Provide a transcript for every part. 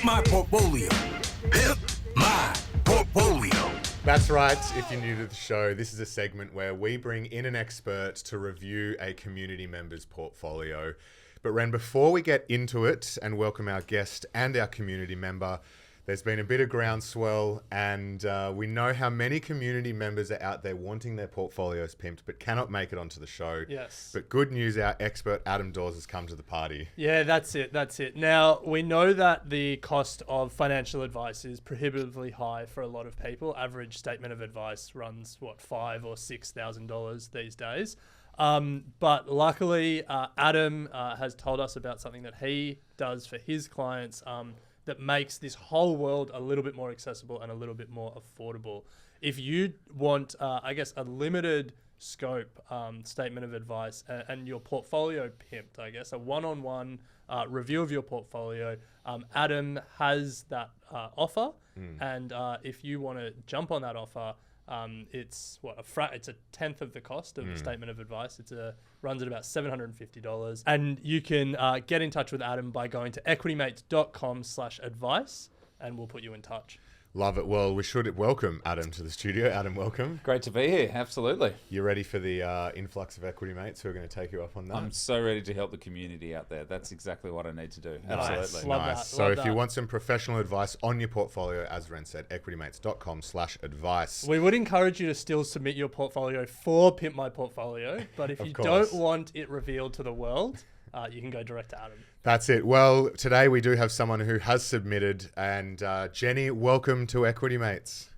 My Portfolio. Pimp My Portfolio. That's right. If you're new to the show, this is a segment where we bring in an expert to review a community member's portfolio. But Ren, before we get into it and welcome our guest and our community member, there's been a bit of groundswell, and we know how many community members are out there wanting their portfolios pimped but cannot make it onto the show. Yes. But good news, our expert Dawes has come to the party. Yeah, that's it. Now, we know that the cost of financial advice is prohibitively high for a lot of people. Average statement of advice runs, $5,000 or $6,000 these days. But luckily, Adam has told us about something that he does for his clients that makes this whole world a little bit more accessible and a little bit more affordable. If you want, a limited scope statement of advice and your portfolio pimped, a one-on-one review of your portfolio, Adam has that offer. And if you want to jump on that offer, it's a tenth of the cost of the statement of advice. Runs at about $750, and you can get in touch with Adam by going to equitymates.com/advice, and we'll put you in touch. Love it. Well, we should welcome Adam to the studio. Adam, welcome. Great to be here. Absolutely. You ready for the influx of equity mates who are going to take you up on that? I'm so ready to help the community out there. That's exactly what I need to do. Nice. Absolutely. Love Nice. that. So Love if that. you want some professional advice on your portfolio, as Ren said, equitymates.com/advice. We would encourage you to still submit your portfolio for Pimp My Portfolio, but if you don't want it revealed to the world, you can go direct to Adam. That's it. Well, today we do have someone who has submitted, and Jenny, welcome to Equity Mates.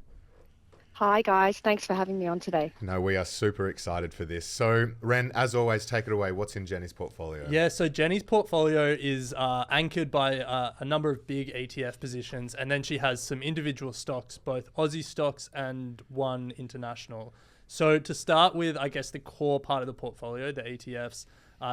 Hi guys, thanks for having me on today. No, we are super excited for this. So, Ren, as always, take it away. What's in Jenny's portfolio? Yeah, so Jenny's portfolio is anchored by a number of big ETF positions, and then she has some individual stocks, both Aussie stocks and one international. So to start with, the core part of the portfolio, the ETFs,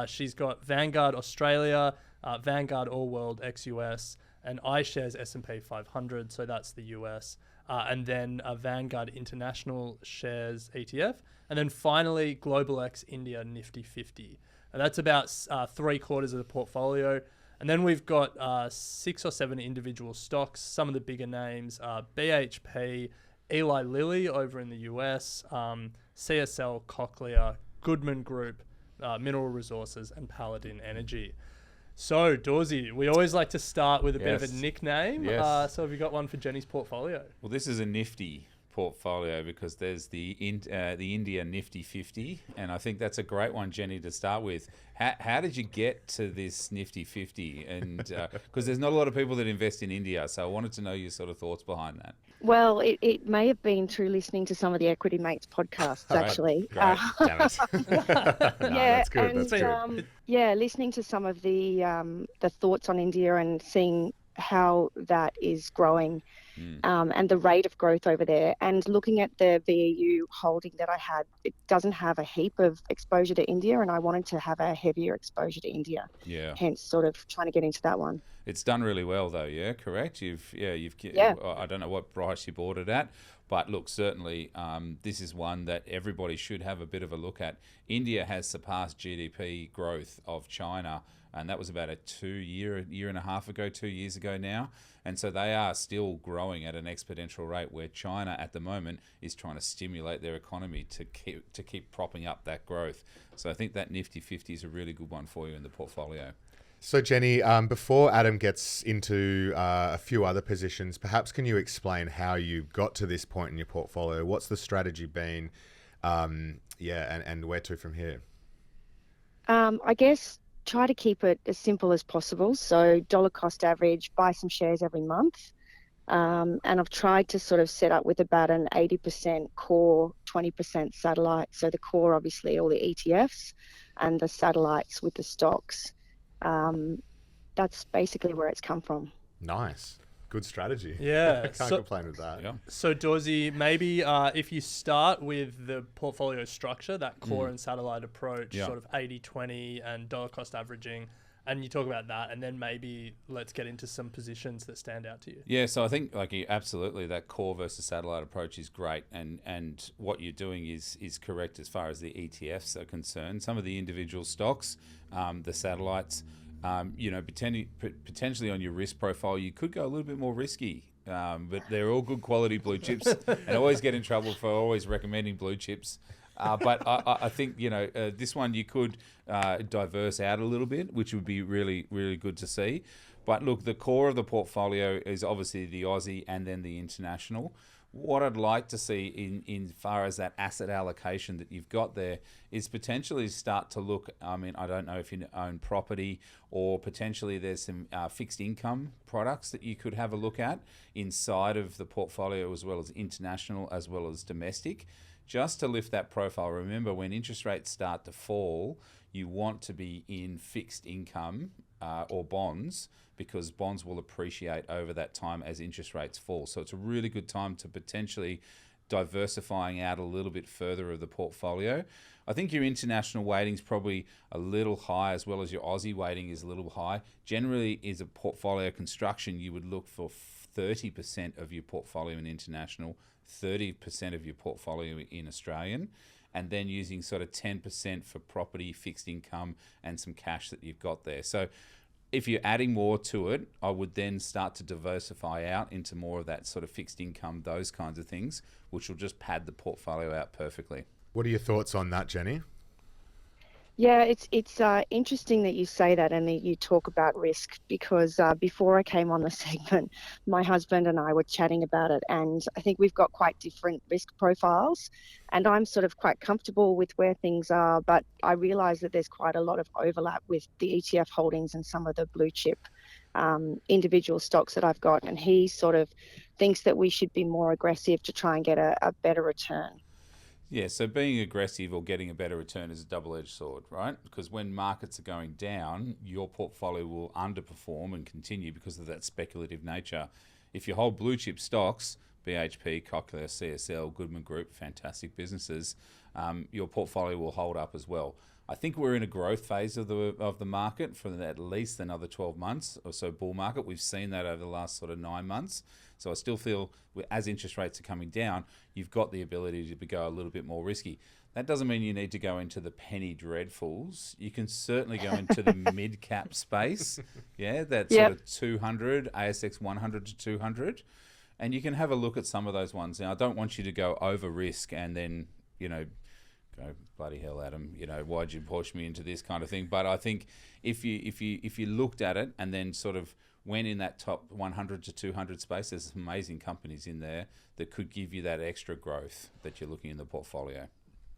she's got Vanguard Australia, Vanguard All World ex-US, and iShares S&P 500, so that's the US, and then a Vanguard International Shares ETF, and then finally Global X India Nifty 50. And that's about 3/4 of the portfolio. And then we've got 6 or 7 individual stocks, some of the bigger names, BHP, Eli Lilly over in the US, CSL, Cochlear, Goodman Group, Mineral Resources, and Paladin Energy. So, Dawsey, we always like to start with a bit of a nickname. Yes. So have you got one for Jenny's portfolio? Well, this is a nifty portfolio because there's the India Nifty 50, and I think that's a great one, Jenny, to start with. How did you get to this Nifty 50? And because there's not a lot of people that invest in India, so I wanted to know your sort of thoughts behind that. Well, it may have been through listening to some of the Equity Mates podcasts, actually. Great. Damn it. No, that's good. And, That's good. listening to some of the thoughts on India and seeing how that is growing and the rate of growth over there, and looking at the VEU holding that I had, it doesn't have a heap of exposure to India, and I wanted to have a heavier exposure to India. Yeah. Hence sort of trying to get into that one. It's done really well though, yeah, correct? You've I don't know what price you bought it at, but look, certainly this is one that everybody should have a bit of a look at. India has surpassed GDP growth of China, and that was about a year and a half ago, 2 years ago now. And so they are still growing at an exponential rate, where China at the moment is trying to stimulate their economy to keep propping up that growth. So I think that Nifty 50 is a really good one for you in the portfolio. So, Jenny, before Adam gets into a few other positions, perhaps can you explain how you got to this point in your portfolio? What's the strategy been? And where to from here? I guess try to keep it as simple as possible. So dollar cost average, buy some shares every month. And I've tried to sort of set up with about an 80% core, 20% satellite. So the core, obviously, all the ETFs, and the satellites with the stocks. That's basically where it's come from. Nice. Good strategy. Yeah. Can't complain with that. Yeah. So, Dawsey, maybe if you start with the portfolio structure, that core and satellite approach, sort of 80-20 and dollar cost averaging, and you talk about that, and then maybe let's get into some positions that stand out to you. Yeah, so I think absolutely that core versus satellite approach is great, and what you're doing is correct as far as the ETFs are concerned. Some of the individual stocks, the satellites, Potentially on your risk profile, you could go a little bit more risky. But they're all good quality blue chips, and I always get in trouble for always recommending blue chips. But I think, this one you could diverse out a little bit, which would be really, really good to see. But look, the core of the portfolio is obviously the Aussie and then the international. What I'd like to see in far as that asset allocation that you've got there is potentially start to look, I don't know if you own property or potentially there's some fixed income products that you could have a look at inside of the portfolio as well as international as well as domestic, just to lift that profile. Remember, when interest rates start to fall, you want to be in fixed income or bonds, because bonds will appreciate over that time as interest rates fall. So it's a really good time to potentially diversifying out a little bit further of the portfolio. I think your international weighting is probably a little high, as well as your Aussie weighting is a little high. Generally, is a portfolio construction, you would look for 30% of your portfolio in international, 30% of your portfolio in Australian, and then using sort of 10% for property, fixed income, and some cash that you've got there. So if you're adding more to it, I would then start to diversify out into more of that sort of fixed income, those kinds of things, which will just pad the portfolio out perfectly. What are your thoughts on that, Jenny? Yeah, it's interesting that you say that and that you talk about risk, because before I came on the segment, my husband and I were chatting about it, and I think we've got quite different risk profiles, and I'm sort of quite comfortable with where things are, but I realise that there's quite a lot of overlap with the ETF holdings and some of the blue chip individual stocks that I've got, and he sort of thinks that we should be more aggressive to try and get a better return. Yeah, so being aggressive or getting a better return is a double-edged sword, right? Because when markets are going down, your portfolio will underperform and continue because of that speculative nature. If you hold blue chip stocks, BHP, Cochlear, CSL, Goodman Group, fantastic businesses, your portfolio will hold up as well. I think we're in a growth phase of the market for at least another 12 months or so, bull market. We've seen that over the last sort of 9 months. So I still feel as interest rates are coming down, you've got the ability to go a little bit more risky. That doesn't mean you need to go into the penny dreadfuls. You can certainly go into the mid-cap space, that sort of 200, ASX 100 to 200. And you can have a look at some of those ones. Now, I don't want you to go over risk and then, go, bloody hell, Adam, why'd you push me into this kind of thing? But I think if you looked at it and then sort of went in that top 100 to 200 space, there's some amazing companies in there that could give you that extra growth that you're looking in the portfolio.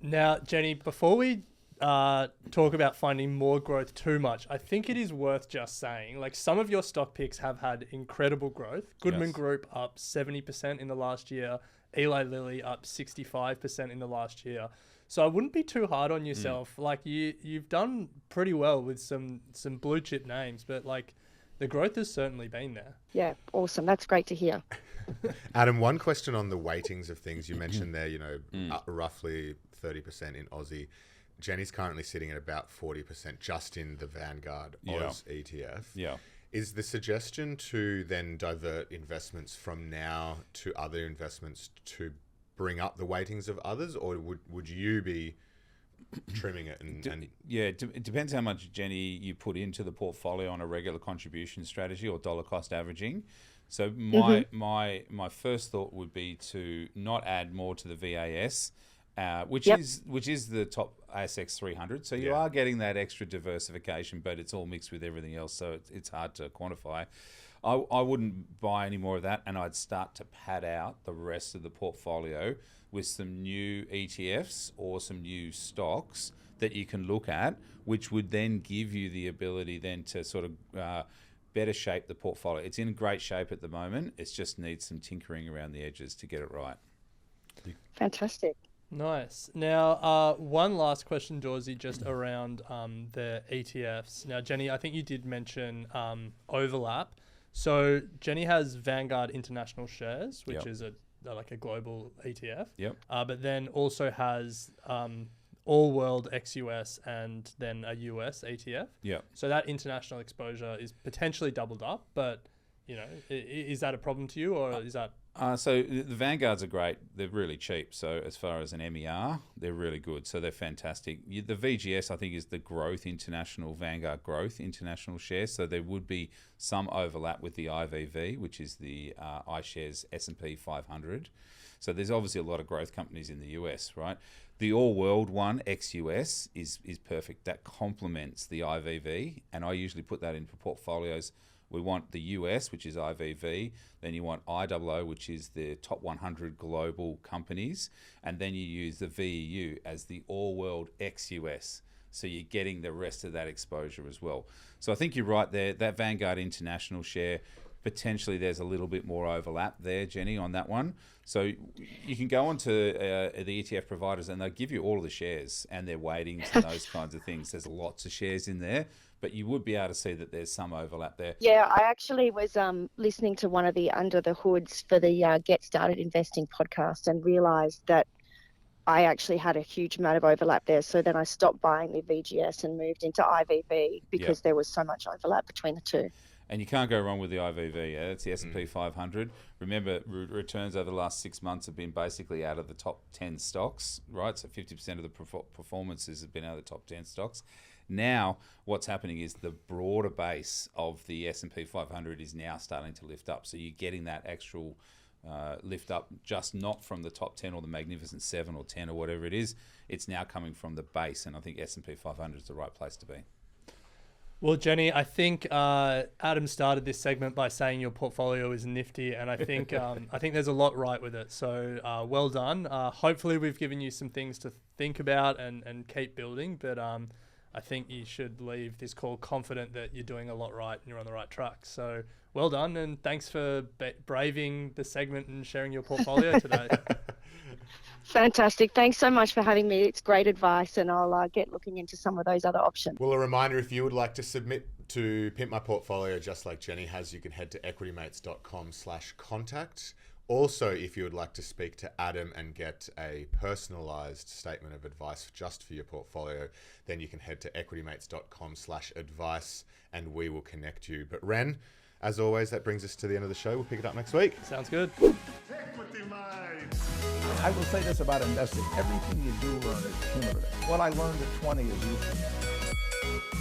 Now, Jenny, before we talk about finding more growth too much, I think it is worth just saying, like, some of your stock picks have had incredible growth. Goodman Group up 70% in the last year. Eli Lilly up 65% in the last year. So I wouldn't be too hard on yourself. Like, you've done pretty well with some blue chip names, but like, the growth has certainly been there. Yeah, awesome. That's great to hear. Adam, one question on the weightings of things. You mentioned there, roughly 30% in Aussie. Jenny's currently sitting at about 40% just in the Vanguard Oz ETF. Yeah. Is the suggestion to then divert investments from now to other investments to bring up the weightings of others, or would you be trimming it? It depends how much, Jenny, you put into the portfolio on a regular contribution strategy or dollar cost averaging. So my first thought would be to not add more to the VAS, which is the top ASX 300. So you are getting that extra diversification, but it's all mixed with everything else, so it's hard to quantify. I wouldn't buy any more of that, and I'd start to pad out the rest of the portfolio with some new ETFs or some new stocks that you can look at, which would then give you the ability then to sort of better shape the portfolio. It's in great shape at the moment. It just needs some tinkering around the edges to get it right. Fantastic. Nice. Now, one last question, Dawesy, just around the ETFs. Now, Jenny, I think you did mention overlap. So Jenny has Vanguard International Shares, which is a global ETF. Yep. But then also has All World ex-US and then a US ETF. Yep. So that international exposure is potentially doubled up, but is that a problem to you, or is that So the Vanguards are great. They're really cheap. So as far as an MER, they're really good. So they're fantastic. The VGS, I think, is the Growth International, Vanguard Growth International shares. So there would be some overlap with the IVV, which is the iShares S&P 500. So there's obviously a lot of growth companies in the US, right? The all-world one, ex-US, is perfect. That complements the IVV, and I usually put that into portfolios. We want the US, which is IVV, then you want IOO, which is the top 100 global companies, and then you use the VEU as the all-world ex-US. So you're getting the rest of that exposure as well. So I think you're right there. That Vanguard International share, potentially there's a little bit more overlap there, Jenny, on that one. So you can go onto the ETF providers and they'll give you all of the shares and their weightings and those kinds of things. There's lots of shares in there, but you would be able to see that there's some overlap there. Yeah, I actually was listening to one of the Under the Hoods for the Get Started Investing podcast and realised that I actually had a huge amount of overlap there. So then I stopped buying the VGS and moved into IVV because there was so much overlap between the two. And you can't go wrong with the IVV. Yeah? It's the S&P 500. Remember, returns over the last 6 months have been basically out of the top 10 stocks, right? So 50% of the performances have been out of the top 10 stocks. Now, what's happening is the broader base of the S&P 500 is now starting to lift up. So you're getting that actual lift up, just not from the top 10 or the Magnificent 7 or 10 or whatever it is. It's now coming from the base, and I think S&P 500 is the right place to be. Well, Jenny, I think Adam started this segment by saying your portfolio is nifty, and I think I think there's a lot right with it. So well done. Hopefully, we've given you some things to think about and keep building. But I think you should leave this call confident that you're doing a lot right and you're on the right track. So well done, and thanks for braving the segment and sharing your portfolio today. Fantastic. Thanks so much for having me. It's great advice, and I'll get looking into some of those other options. Well, a reminder, if you would like to submit to Pimp My Portfolio just like Jenny has, you can head to equitymates.com/contact. Also, if you would like to speak to Adam and get a personalized statement of advice just for your portfolio, then you can head to equitymates.com/advice and we will connect you. But Ren, as always, that brings us to the end of the show. We'll pick it up next week. Sounds good. I will say this about investing. Everything you do learn is cumulative. What I learned at 20 is useful.